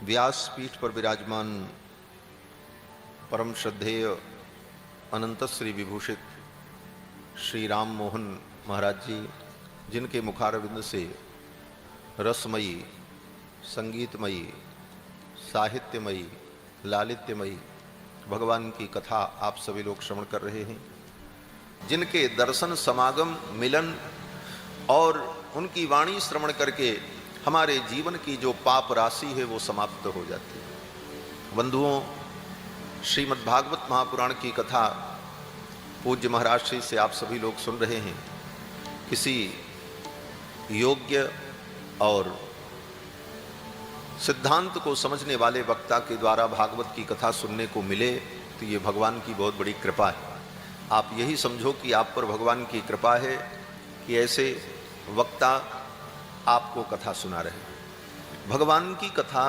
व्यासपीठ पर विराजमान परम श्रद्धेय अनंत श्री विभूषित श्री राम मोहन महाराज जी, जिनके मुखारविंद से रसमयी, संगीतमयी, साहित्यमयी, लालित्यमयी भगवान की कथा आप सभी लोग श्रवण कर रहे हैं, जिनके दर्शन समागम मिलन और उनकी वाणी श्रवण करके हमारे जीवन की जो पाप राशि है वो समाप्त हो जाती है। बंधुओं, श्रीमद्भागवत महापुराण की कथा पूज्य महाराज श्री से आप सभी लोग सुन रहे हैं। किसी योग्य और सिद्धांत को समझने वाले वक्ता के द्वारा भागवत की कथा सुनने को मिले तो ये भगवान की बहुत बड़ी कृपा है। आप यही समझो कि आप पर भगवान की कृपा है कि ऐसे वक्ता आपको कथा सुना रहे। भगवान की कथा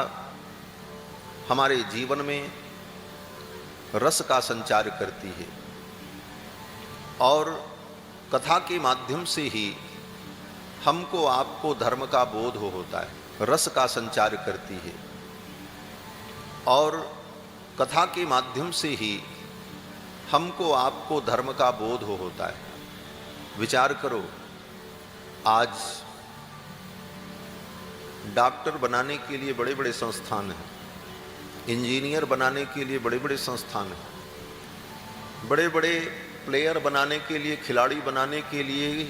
हमारे जीवन में रस का संचार करती है और कथा के माध्यम से ही हमको आपको धर्म का बोध होता है। रस का संचार करती है और कथा के माध्यम से ही हमको आपको धर्म का बोध होता है। विचार करो, आज डॉक्टर बनाने के लिए बड़े बड़े संस्थान हैं, इंजीनियर बनाने के लिए बड़े बड़े संस्थान हैं, बड़े बड़े प्लेयर बनाने के लिए, खिलाड़ी बनाने के लिए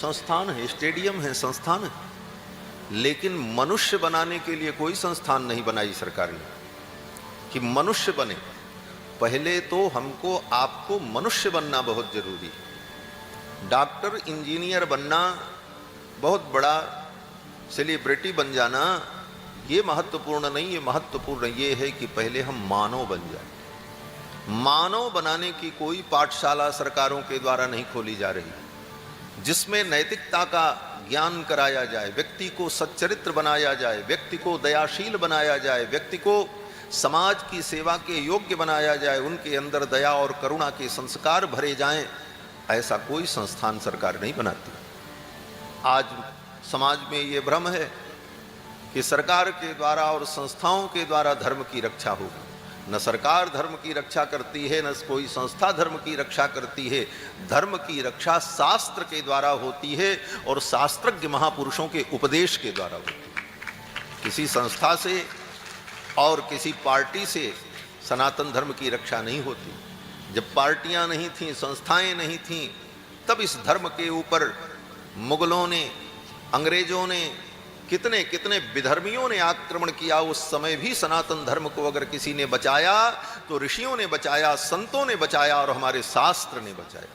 संस्थान है, स्टेडियम है, संस्थान है, लेकिन मनुष्य बनाने के लिए कोई संस्थान नहीं बनाई सरकार ने कि मनुष्य बने। पहले तो हमको आपको मनुष्य बनना बहुत जरूरी है। डॉक्टर इंजीनियर बनना, बहुत बड़ा सेलिब्रिटी बन जाना, ये महत्वपूर्ण नहीं। ये महत्वपूर्ण ये है कि पहले हम मानव बन जाए। मानव बनाने की कोई पाठशाला सरकारों के द्वारा नहीं खोली जा रही जिसमें नैतिकता का ज्ञान कराया जाए, व्यक्ति को सच्चरित्र बनाया जाए, व्यक्ति को दयाशील बनाया जाए, व्यक्ति को समाज की सेवा के योग्य बनाया जाए, उनके अंदर दया और करुणा के संस्कार भरे जाएं। ऐसा कोई संस्थान सरकार नहीं बनाती। आज समाज में ये भ्रम है कि सरकार के द्वारा और संस्थाओं के द्वारा धर्म की रक्षा होगी। न सरकार धर्म की रक्षा करती है, न कोई संस्था धर्म की रक्षा करती है। धर्म की रक्षा शास्त्र के द्वारा होती है और शास्त्रज्ञ महापुरुषों के उपदेश के द्वारा होती है। किसी संस्था से और किसी पार्टी से सनातन धर्म की रक्षा नहीं होती। जब पार्टियां नहीं थीं, संस्थाएं नहीं थीं, तब इस धर्म के ऊपर मुगलों ने, अंग्रेजों ने, कितने कितने विधर्मियों ने आक्रमण किया। उस समय भी सनातन धर्म को अगर किसी ने बचाया तो ऋषियों ने बचाया, संतों ने बचाया और हमारे शास्त्र ने बचाया।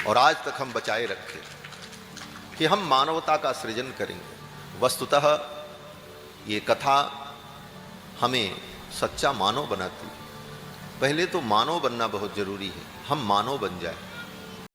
और आज तक हम बचाए रखे कि हम मानवता का सृजन करेंगे। वस्तुतः ये कथा हमें सच्चा मानव बनाती है। पहले तो मानव बनना बहुत जरूरी है। हम मानव बन जाए।